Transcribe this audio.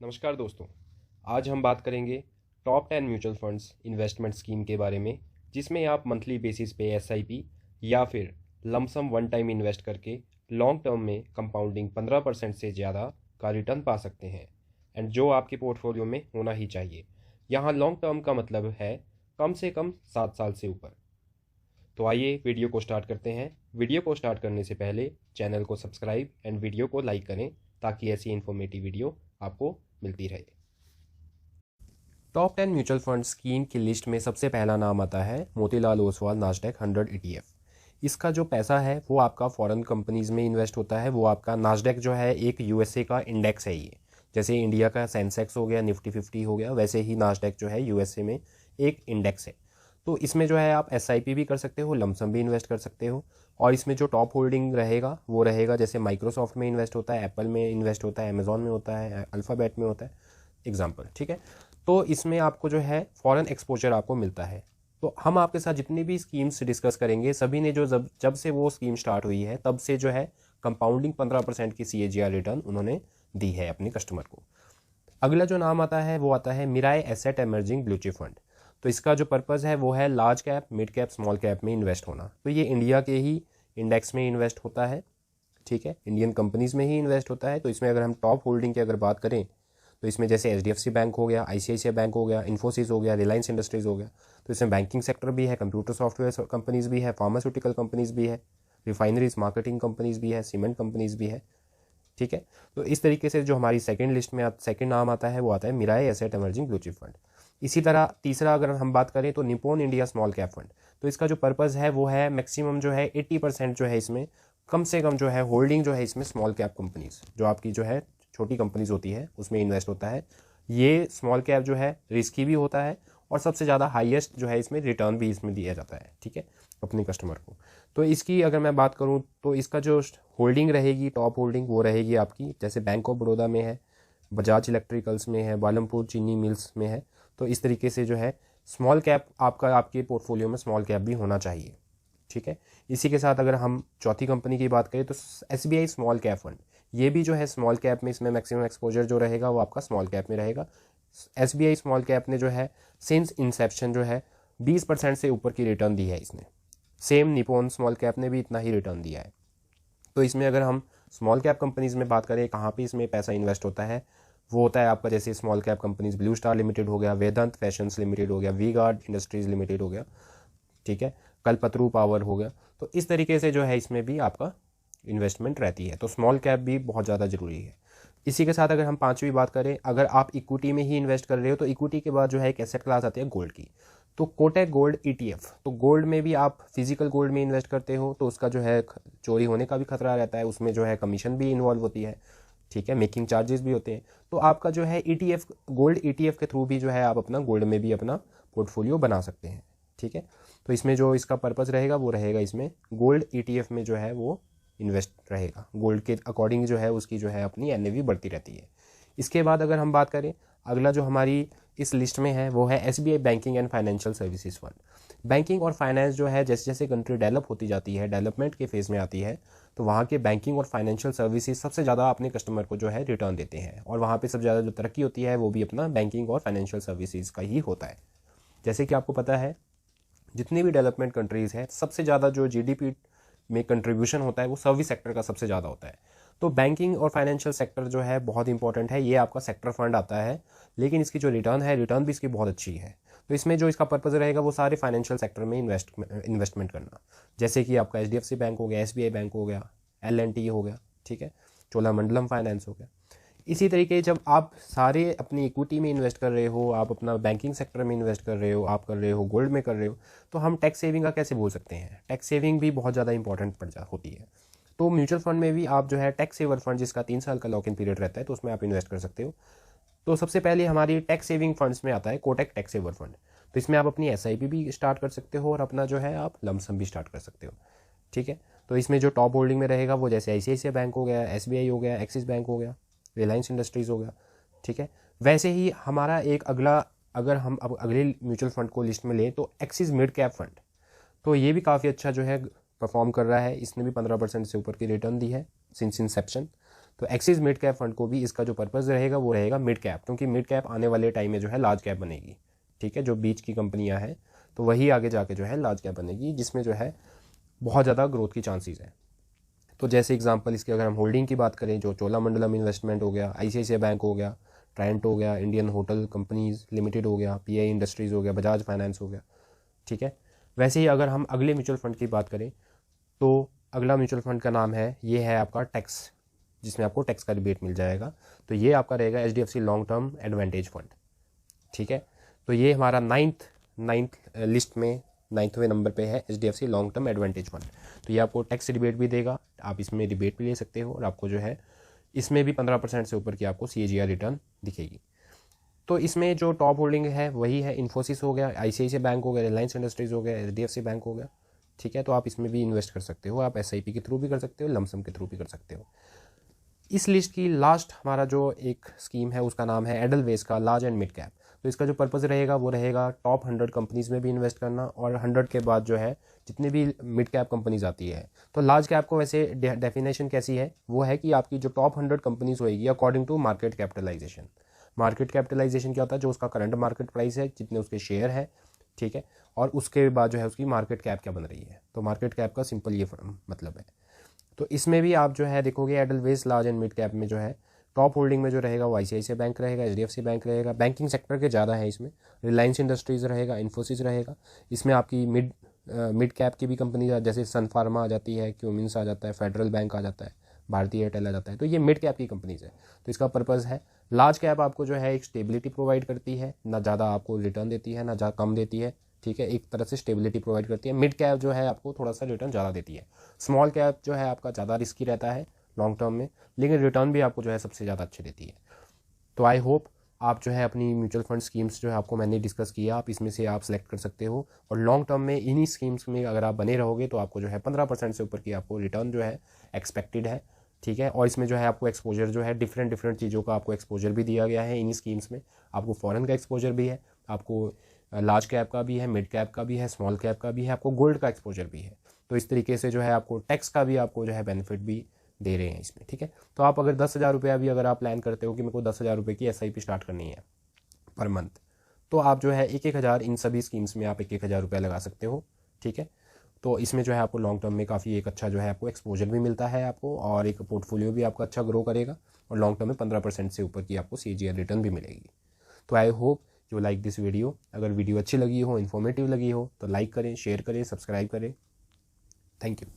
नमस्कार दोस्तों। आज हम बात करेंगे top 10 mutual funds investment scheme के बारे में, जिसमें आप मंथली बेसिस पे एसआईपी या फिर लमसम वन टाइम इन्वेस्ट करके लॉन्ग टर्म में कंपाउंडिंग 15% से ज़्यादा का रिटर्न पा सकते हैं, एंड जो आपके पोर्टफोलियो में होना ही चाहिए। यहाँ लॉन्ग टर्म का मतलब है कम से कम 7 साल से ऊपर। तो आइए वीडियो को स्टार्ट करते हैं। वीडियो को स्टार्ट करने से पहले चैनल को सब्सक्राइब एंड वीडियो को लाइक करें, ताकि ऐसी इन्फॉर्मेटिव वीडियो आपको मिलती रहे। टॉप 10 म्यूचुअल फंड स्कीम की लिस्ट में सबसे पहला नाम आता है मोतीलाल ओसवाल नास्डैक 100 ETF। इसका जो पैसा है वो आपका फॉरेन कंपनीज़ में इन्वेस्ट होता है। वो आपका नास्डैक जो है एक यूएसए का इंडेक्स है। ये जैसे इंडिया का सेंसेक्स हो गया, निफ्टी 50 हो गया, वैसे ही नास्डैक जो है यूएसए में एक इंडेक्स है। तो इसमें जो है आप एसआईपी भी कर सकते हो, लमसम भी इन्वेस्ट कर सकते हो। और इसमें जो टॉप होल्डिंग रहेगा वो रहेगा, जैसे माइक्रोसॉफ्ट में इन्वेस्ट होता है, एप्पल में इन्वेस्ट होता है, अमेजॉन में होता है, अल्फ़ाबेट में होता है, एग्जाम्पल। ठीक है, तो इसमें आपको जो है फॉरेन एक्सपोजर आपको मिलता है। तो हम आपके साथ जितनी भी स्कीम्स डिस्कस करेंगे, सभी ने जो जब से वो स्कीम स्टार्ट हुई है तब से जो है कंपाउंडिंग 15% की CAGR रिटर्न उन्होंने दी है अपने कस्टमर को। अगला जो नाम आता है वो आता है Mirae Asset emerging blue chip fund. तो इसका जो पर्पज़ है वो है large cap, mid cap, small cap में इन्वेस्ट होना। तो ये इंडिया के ही इंडेक्स में इन्वेस्ट होता है। ठीक है, इंडियन कंपनीज़ में ही इन्वेस्ट होता है। तो इसमें अगर हम टॉप होल्डिंग की अगर बात करें तो इसमें जैसे HDFC बैंक हो गया, ICICI बैंक हो गया, इन्फोसिस हो गया, रिलायंस इंडस्ट्रीज़ हो गया। तो इसमें बैंकिंग सेक्टर भी है, कंप्यूटर सॉफ्टवेयर कंपनीज़ भी है, फार्मास्यूटिकल कंपनीज़ भी है, रिफाइनरीज मार्केटिंग कंपनीज़ भी है, सीमेंट कंपनीज़ भी है। ठीक है, तो इस तरीके से जो हमारी सेकंड लिस्ट में सेकंड नाम आता है वो आता है Mirae Asset emerging blue chip fund. इसी तरह तीसरा अगर हम बात करें तो Nippon India small cap fund. तो इसका जो पर्पज़ है वो है मैक्सिमम जो है 80% जो है इसमें कम से कम जो है होल्डिंग जो है इसमें स्मॉल कैप कंपनीज, जो आपकी जो है छोटी कंपनीज होती है, उसमें इन्वेस्ट होता है। ये स्मॉल कैप जो है रिस्की भी होता है और सबसे ज़्यादा हाईएस्ट जो है इसमें रिटर्न भी इसमें दिया जाता है। ठीक है, अपने कस्टमर को। तो इसकी अगर मैं बात करूं तो इसका जो होल्डिंग रहेगी, टॉप होल्डिंग, वो रहेगी आपकी जैसे बैंक ऑफ बड़ौदा में है, बजाज इलेक्ट्रिकल्स में है, बालमपुर चीनी मिल्स में है। तो इस तरीके से जो है स्मॉल कैप आपके पोर्टफोलियो में स्मॉल कैप भी होना चाहिए। ठीक है, इसी के साथ अगर हम चौथी कंपनी की बात करें तो SBI स्मॉल कैप फंड। ये भी जो है स्मॉल कैप में, इसमें मैक्सिमम एक्सपोजर जो रहेगा वो आपका स्मॉल कैप में रहेगा। SBI स्मॉल कैप ने जो है सिंस इंसेप्शन जो है 20% से ऊपर की रिटर्न दी है इसने। सेम निप्पॉन स्मॉल कैप ने भी इतना ही रिटर्न दिया है। तो इसमें अगर हम स्मॉल कैप कंपनीज में बात करें कहाँ पे इसमें पैसा इन्वेस्ट होता है, वो होता है आपका जैसे small cap companies blue star limited हो गया, वेदांत फैशंस लिमिटेड हो गया, वी गार्ड इंडस्ट्रीज लिमिटेड हो गया, ठीक है, कल्पतरू पावर हो गया। तो इस तरीके से जो है इसमें भी आपका इन्वेस्टमेंट रहती है। तो स्मॉल कैप भी बहुत ज़्यादा ज़रूरी है। इसी के साथ अगर हम पांचवी बात करें, अगर आप इक्विटी में ही इन्वेस्ट कर रहे हो तो इक्विटी के बाद जो है एक एसेट क्लास आती है गोल्ड की। तो कोटक गोल्ड ETF। तो गोल्ड में भी आप फिजिकल गोल्ड में इन्वेस्ट करते हो तो उसका जो है चोरी होने का भी खतरा रहता है, उसमें जो है कमीशन भी इन्वॉल्व होती है। ठीक है, मेकिंग चार्जेस भी होते हैं। तो आपका जो है ETF, गोल्ड ETF के थ्रू भी जो है आप अपना गोल्ड में भी अपना पोर्टफोलियो बना सकते हैं। ठीक है, तो इसमें जो इसका पर्पज़ रहेगा वो रहेगा इसमें गोल्ड ETF में जो है वो इन्वेस्ट रहेगा। गोल्ड के अकॉर्डिंग जो है उसकी जो है अपनी NAV बढ़ती रहती है। इसके बाद अगर हम बात करें, अगला जो हमारी इस लिस्ट में है वो है SBI banking and financial services fund. Banking और फाइनेंस जो है जैसे जैसे कंट्री डेवलप होती जाती है, डेवलपमेंट के फेज़ में आती है, तो वहाँ के बैंकिंग और फाइनेंशियल सर्विसेज सबसे ज़्यादा अपने कस्टमर को जो है रिटर्न देते हैं। और वहाँ पे सबसे ज़्यादा जो तरक्की होती है वो भी अपना बैंकिंग और फाइनेंशियल सर्विसेज का ही होता है। जैसे कि आपको पता है जितनी भी डेवलपमेंट कंट्रीज़ हैं, सबसे ज़्यादा जो GDP में कंट्रीब्यूशन होता है वो सर्विस सेक्टर का सबसे ज़्यादा होता है। तो बैंकिंग और फाइनेंशियल सेक्टर जो है बहुत इंपॉर्टेंट है। ये आपका सेक्टर फंड आता है, लेकिन इसकी जो रिटर्न है, रिटर्न भी इसकी बहुत अच्छी है। तो इसमें जो इसका पर्पज़ रहेगा वो सारे फाइनेंशियल सेक्टर में इन्वेस्टमेंट करना, जैसे कि आपका HDFC बैंक हो गया, SBI बैंक हो गया, L&T हो गया, ठीक है, चोलामंडलम फाइनेंस हो गया। इसी तरीके जब आप सारे अपनी इक्विटी में इन्वेस्ट कर रहे हो, आप अपना बैंकिंग सेक्टर में इन्वेस्ट कर रहे हो, आप कर रहे हो गोल्ड में कर रहे हो, तो हम टैक्स सेविंग का कैसे बोल सकते हैं? टैक्स सेविंग भी बहुत ज़्यादा इंपॉर्टेंट होती है। तो म्यूचुअल फंड में भी आप जो है टैक्स सेवर फंड, जिसका 3 साल का लॉक इन पीरियड रहता है, तो उसमें आप इन्वेस्ट कर सकते हो। तो सबसे पहले हमारी टैक्स सेविंग फंड्स में आता है कोटक टैक्स सेवर फंड। तो इसमें आप अपनी SIP भी स्टार्ट कर सकते हो और अपना जो है आप लमसम भी स्टार्ट कर सकते हो। ठीक है, तो इसमें जो टॉप होल्डिंग में रहेगा वो जैसे ICICI बैंक हो गया, SBI हो गया, एक्सिस बैंक हो गया, रिलायंस इंडस्ट्रीज़ हो गया। ठीक है, वैसे ही हमारा एक अगला, अगर हम अब अगले म्यूचुअल फंड को लिस्ट में लें तो एक्सिस मिड कैप फंड। तो ये भी काफ़ी अच्छा जो है परफॉर्म कर रहा है। इसने भी 15% से ऊपर की रिटर्न दी है सिंस इंसेप्शन। तो एक्सिस मिड कैप फंड को भी इसका जो पर्पज़ रहेगा वो रहेगा मिड कैप, क्योंकि मिड कैप आने वाले टाइम में जो है लार्ज कैप बनेगी, ठीक है। जो बीच की कंपनियां हैं तो वही आगे जाके जो है लार्ज कैप बनेगी, जिसमें जो है बहुत ज़्यादा ग्रोथ की चांसेस है। तो जैसे एग्जांपल इसके अगर हम होल्डिंग की बात करें, जो चोलामंडलम इन्वेस्टमेंट हो गया, आईसीआईसीआई बैंक हो गया, ट्रायंट हो गया, इंडियन होटल कंपनीज लिमिटेड हो गया, पीआई इंडस्ट्रीज़ हो गया, बजाज फाइनेंस हो गया, ठीक है। वैसे ही अगर हम अगले म्यूचुअल फंड की बात करें तो अगला म्यूचुअल फंड का नाम है, ये है आपका टैक्स, जिसमें आपको टैक्स का रिबेट मिल जाएगा। तो ये आपका रहेगा HDFC long term advantage fund, ठीक है। तो ये हमारा नाइन्थ लिस्ट में 9वें नंबर पे है HDFC long term advantage fund. तो ये आपको टैक्स रिबेट भी देगा, आप इसमें रिबेट भी ले सकते हो, और आपको जो है इसमें भी 15% से ऊपर की आपको सीएजीआर रिटर्न दिखेगी। तो इसमें जो टॉप होल्डिंग है वही है इन्फोसिस हो गया, आईसीआईसीआई बैंक हो गया, रिलायंस इंडस्ट्रीज़ हो गया, एचडीएफसी बैंक हो गया, ठीक है। तो आप इसमें भी इन्वेस्ट कर सकते हो, आप एसआईपी के थ्रू भी कर सकते हो, लमसम के थ्रू भी कर सकते हो। इस लिस्ट की लास्ट हमारा जो एक स्कीम है उसका नाम है एडलवेस का लार्ज एंड मिड कैप। तो इसका जो पर्पज़ रहेगा वो रहेगा टॉप 100 कंपनीज़ में भी इन्वेस्ट करना, और 100 के बाद जो है जितने भी मिड कैप कंपनीज आती है। तो लार्ज कैप को वैसे डेफिनेशन कैसी है, वो है कि आपकी जो टॉप 100 कंपनीज होएगी according to market capitalisation. Market capitalisation क्या होता है, जो उसका करंट मार्केट प्राइस है, जितने उसके शेयर है, ठीक है, और उसके बाद जो है उसकी मार्केट कैप क्या बन रही है। तो मार्केट कैप का सिंपल ये मतलब है। तो इसमें भी आप जो है देखोगे edelweiss large and mid cap में जो है टॉप होल्डिंग में जो रहेगा वो आईसीआईसीआई बैंक रहेगा, एचडीएफसी बैंक रहेगा, बैंकिंग सेक्टर के ज़्यादा है इसमें, रिलायंस इंडस्ट्रीज़ रहेगा, इन्फोसिस रहेगा। इसमें आपकी मिड कैप की भी कंपनी जैसे सन फार्मा आ जाती है, क्यूमिंस आ जाता है, फेडरल बैंक आ जाता है, भारतीय एयरटेल आ जाता है। तो ये मिड कैप की कंपनीज है। तो इसका पर्पज़ है, लार्ज कैप आपको जो है एक स्टेबिलिटी प्रोवाइड करती है, ना ज़्यादा आपको रिटर्न देती है ना ज़्यादा कम देती है, ठीक है, एक तरह से स्टेबिलिटी प्रोवाइड करती है। मिड कैप जो है आपको थोड़ा सा रिटर्न ज़्यादा देती है। स्मॉल कैप जो है आपका ज़्यादा रिस्की रहता है लॉन्ग टर्म में, लेकिन रिटर्न भी आपको जो है सबसे ज़्यादा अच्छी देती है। तो आई होप आप जो है अपनी म्यूचुअल फंड स्कीम्स जो है आपको मैंने डिस्कस किया, आप इसमें से आप सेलेक्ट कर सकते हो, और लॉन्ग टर्म में इन्हीं स्कीम्स में अगर आप बने रहोगे तो आपको जो है 15% से ऊपर की आपको रिटर्न जो है एक्सपेक्टेड है, ठीक है। और इसमें जो है आपको एक्सपोजर जो है डिफरेंट चीज़ों का आपको एक्सपोजर भी दिया गया है इन्हीं स्कीम्स में। आपको फॉरेन का एक्सपोजर भी है, आपको लार्ज कैप का भी है, मिड कैप का भी है, स्मॉल कैप का भी है, आपको गोल्ड का एक्सपोजर भी है। तो इस तरीके से जो है आपको टैक्स का भी आपको जो है बेनिफिट भी दे रहे हैं इसमें, ठीक है। तो आप अगर 10,000 रुपया भी अगर आप प्लान करते हो कि मेरे को 10,000 रुपये की एसआईपी स्टार्ट करनी है पर मंथ, तो आप जो है 1,000 इन सभी स्कीम्स में आप 1,000 रुपया लगा सकते हो, ठीक है। तो इसमें जो है आपको लॉन्ग टर्म में काफ़ी एक अच्छा जो है आपको एक्सपोजर भी मिलता है आपको, और एक पोर्टफोलियो भी आपका अच्छा ग्रो करेगा, और लॉन्ग टर्म में 15% से ऊपर की आपको सीजीआर रिटर्न भी मिलेगी। तो I hope you like this video. अगर वीडियो अच्छी लगी हो, इन्फॉर्मेटिव लगी हो, तो लाइक करें, शेयर करें, सब्सक्राइब करें। Thank you.